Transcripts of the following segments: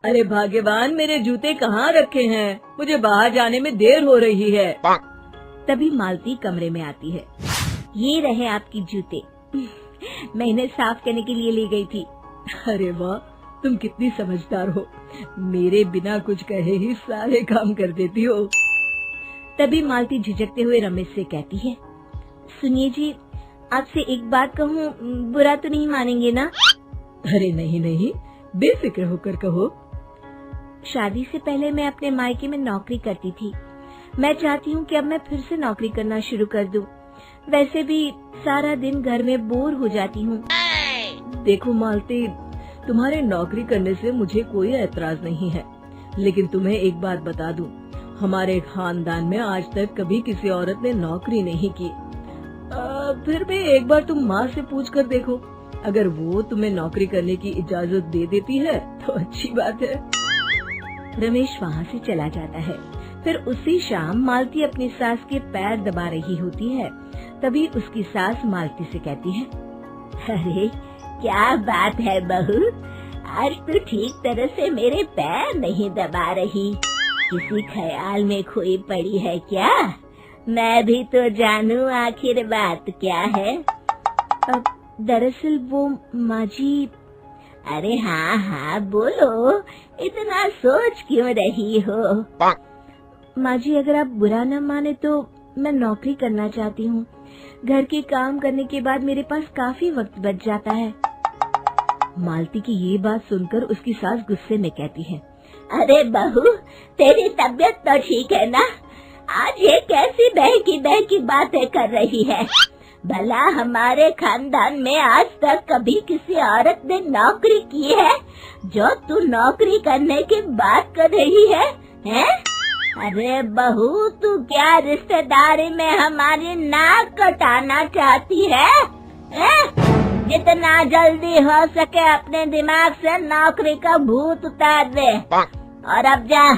अरे भाग्यवान, मेरे जूते कहाँ रखे हैं? मुझे बाहर जाने में देर हो रही है। तभी मालती कमरे में आती है। ये रहे आपकी जूते। मैं इन्हें साफ करने के लिए ले गई थी। अरे वाह, तुम कितनी समझदार हो। मेरे बिना कुछ कहे ही सारे काम कर देती हो। तभी मालती झिझकते हुए रमेश से कहती है, सुनिए जी, आपसे एक बात कहूँ, बुरा तो नहीं मानेंगे ना? अरे नहीं नहीं, बेफिक्र होकर कहो। शादी से पहले मैं अपने मायके में नौकरी करती थी। मैं चाहती हूँ कि अब मैं फिर से नौकरी करना शुरू कर दूँ। वैसे भी सारा दिन घर में बोर हो जाती हूँ। देखो मालती, तुम्हारे नौकरी करने से मुझे कोई ऐतराज नहीं है, लेकिन तुम्हें एक बात बता दूं, हमारे खानदान में आज तक कभी किसी औरत ने नौकरी नहीं की। फिर भी एक बार तुम माँ से पूछ कर देखो, अगर वो तुम्हें नौकरी करने की इजाजत दे देती है तो अच्छी बात है। रमेश वहाँ से चला जाता है। फिर उसी शाम मालती अपनी सास के पैर दबा रही होती है। तभी उसकी सास मालती से कहती है, अरे क्या बात है बहू, आज तो ठीक तरह से मेरे पैर नहीं दबा रही। किसी ख्याल में खोई पड़ी है क्या? मैं भी तो जानूं आखिर बात क्या है। दरअसल वो माँ जी। अरे हाँ हाँ बोलो, इतना सोच क्यों रही हो? माँ जी, अगर आप बुरा न माने तो मैं नौकरी करना चाहती हूँ। घर के काम करने के बाद मेरे पास काफी वक्त बच जाता है। मालती की ये बात सुनकर उसकी सास गुस्से में कहती है, अरे बहू, तेरी तबीयत तो ठीक है ना? आज ये कैसी बहकी बातें कर रही है? भला हमारे खानदान में आज तक कभी किसी औरत ने नौकरी की है जो तू नौकरी करने की बात कर रही है? हैं? अरे बहू, तू क्या रिश्तेदारी में हमारी नाक कटाना चाहती है? जितना जल्दी हो सके अपने दिमाग से नौकरी का भूत उतार दे, और अब जा,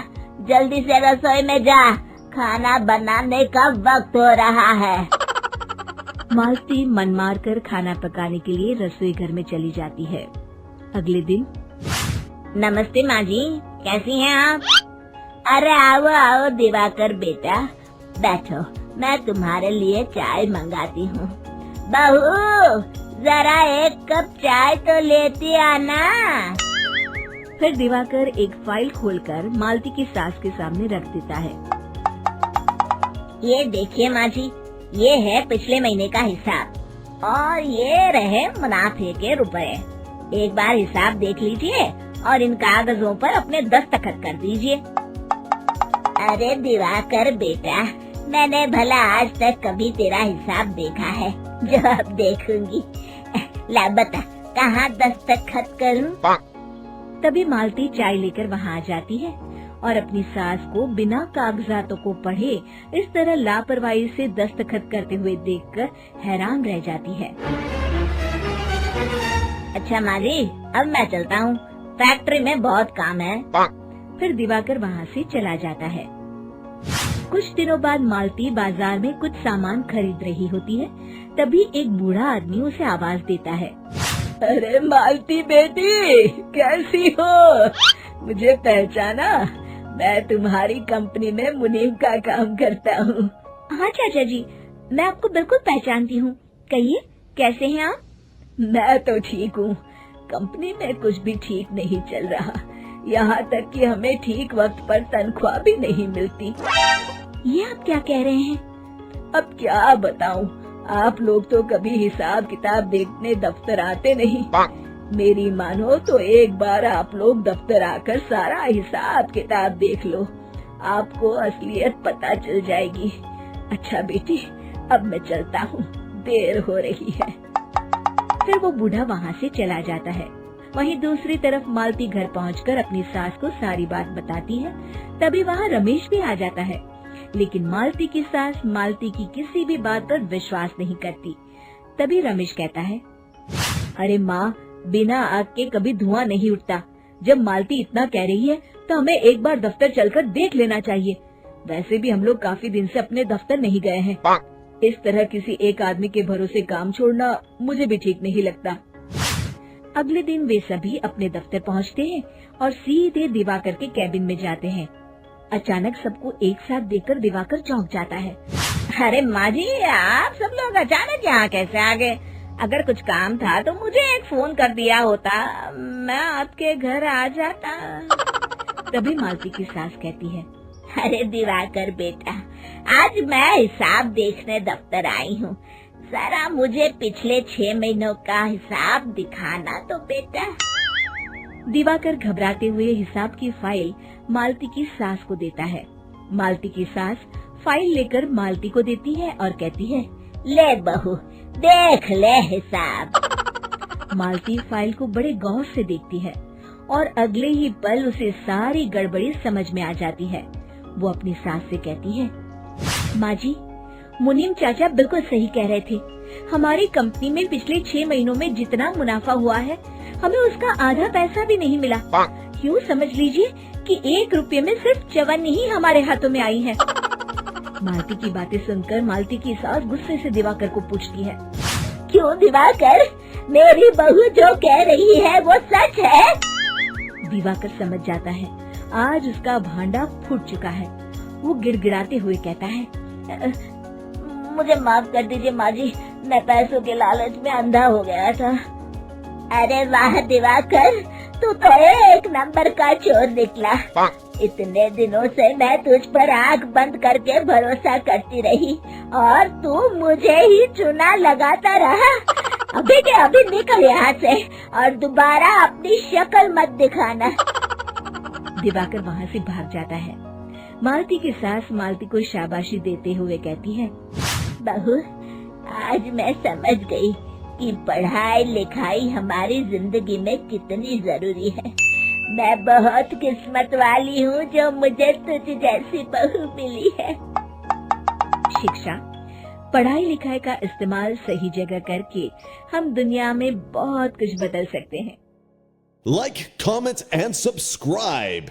जल्दी से रसोई में जा, खाना बनाने का वक्त हो रहा है। मालती मन मार कर खाना पकाने के लिए रसोई घर में चली जाती है। अगले दिन, नमस्ते माँ जी, कैसी हैं आप? अरे आओ आओ दिवाकर बेटा, बैठो, मैं तुम्हारे लिए चाय मंगाती हूँ। बहू, जरा एक कप चाय तो लेती आना। फिर दिवाकर एक फाइल खोलकर मालती की सास के सामने रख देता है। ये देखिए माँ जी, ये है पिछले महीने का हिसाब और ये रहे मुनाफे के रुपए। एक बार हिसाब देख लीजिए और इन कागजों पर अपने दस्तखत कर दीजिए। अरे दिवाकर बेटा, मैंने भला आज तक कभी तेरा हिसाब देखा है जो अब देखूंगी? ला बता, कहाँ दस्तखत करूं? तभी मालती चाय लेकर वहाँ आ जाती है और अपनी सास को बिना कागजातों को पढ़े इस तरह लापरवाही से दस्तखत करते हुए देखकर हैरान रह जाती है। अच्छा माँ जी, अब मैं चलता हूँ, फैक्ट्री में बहुत काम है। फिर दिवाकर वहाँ से चला जाता है। कुछ दिनों बाद मालती बाजार में कुछ सामान खरीद रही होती है। तभी एक बूढ़ा आदमी उसे आवाज देता है, अरे मालती बेटी, कैसी हो? मुझे पहचाना? मैं तुम्हारी कंपनी में मुनीम का काम करता हूँ। हाँ चाचा जी, मैं आपको बिल्कुल पहचानती हूँ। कहिए, कैसे हैं आप? मैं तो ठीक हूँ। कंपनी में कुछ भी ठीक नहीं चल रहा, यहाँ तक कि हमें ठीक वक्त पर तनख्वाह भी नहीं मिलती। ये आप क्या कह रहे हैं? अब क्या बताऊँ, आप लोग तो कभी हिसाब किताब देखने दफ्तर आते नहीं। मेरी मानो तो एक बार आप लोग दफ्तर आकर सारा हिसाब किताब देख लो, आपको असलियत पता चल जाएगी। अच्छा बेटी, अब मैं चलता हूँ, देर हो रही है। फिर वो बूढ़ा वहाँ से चला जाता है। वहीं दूसरी तरफ मालती घर पहुंचकर अपनी सास को सारी बात बताती है। तभी वहाँ रमेश भी आ जाता है, लेकिन मालती की सास मालती की किसी भी बात पर विश्वास नहीं करती। तभी रमेश कहता है, अरे माँ, बिना आग के कभी धुआं नहीं उठता। जब मालती इतना कह रही है तो हमें एक बार दफ्तर चलकर देख लेना चाहिए। वैसे भी हम लोग काफी दिन से अपने दफ्तर नहीं गए हैं। इस तरह किसी एक आदमी के भरोसे काम छोड़ना मुझे भी ठीक नहीं लगता। अगले दिन वे सभी अपने दफ्तर पहुंचते हैं और सीधे दिवाकर के कैबिन में जाते हैं। अचानक सबको एक साथ देखकर दिवाकर चौंक जाता है। अरे माँ जी, आप सब लोग अचानक यहाँ कैसे आ गए? अगर कुछ काम था तो मुझे एक फोन कर दिया होता, मैं आपके घर आ जाता। तभी मालती की सास कहती है, अरे दिवाकर बेटा, आज मैं हिसाब देखने दफ्तर आई हूँ, जरा मुझे पिछले 6 महीनों का हिसाब दिखाना तो बेटा। दिवाकर घबराते हुए हिसाब की फाइल मालती की सास को देता है। मालती की सास फाइल लेकर मालती को देती है और कहती है, ले बहू, देख ले हिसाब। मालती फाइल को बड़े गौर से देखती है और अगले ही पल उसे सारी गड़बड़ी समझ में आ जाती है। वो अपनी सास से कहती है, माँ जी, मुनीम चाचा बिल्कुल सही कह रहे थे। हमारी कंपनी में पिछले 6 महीनों में जितना मुनाफा हुआ है, हमें उसका आधा पैसा भी नहीं मिला। यूँ समझ लीजिए कि 1 रुपये में सिर्फ चवन्नी ही हमारे हाथों में आई है। मालती की बातें सुनकर मालती की सास गुस्से से दिवाकर को पूछती है, क्यों दिवाकर, मेरी बहू जो कह रही है वो सच है? दिवाकर समझ जाता है आज उसका भांडा फूट चुका है। वो गिड़गिड़ाते हुए कहता है, मुझे माफ कर दीजिए माँ जी, मैं पैसों के लालच में अंधा हो गया था। अरे वाह दिवाकर, तू तो 1 नंबर का चोर निकला। इतने दिनों से मैं तुझ पर आंख बंद करके भरोसा करती रही और तू मुझे ही चुना लगाता रहा। अभी के अभी निकल यहाँ से और दोबारा अपनी शक्ल मत दिखाना। दिवाकर वहाँ से भाग जाता है। मालती की सास मालती को शाबाशी देते हुए कहती है, बहू, आज मैं समझ गई कि पढ़ाई लिखाई हमारी जिंदगी में कितनी जरूरी है। मैं बहुत किस्मत वाली हूँ जो मुझे तुझ जैसी बहू मिली है। शिक्षा, पढ़ाई लिखाई का इस्तेमाल सही जगह करके हम दुनिया में बहुत कुछ बदल सकते हैं। Like, comment, and subscribe.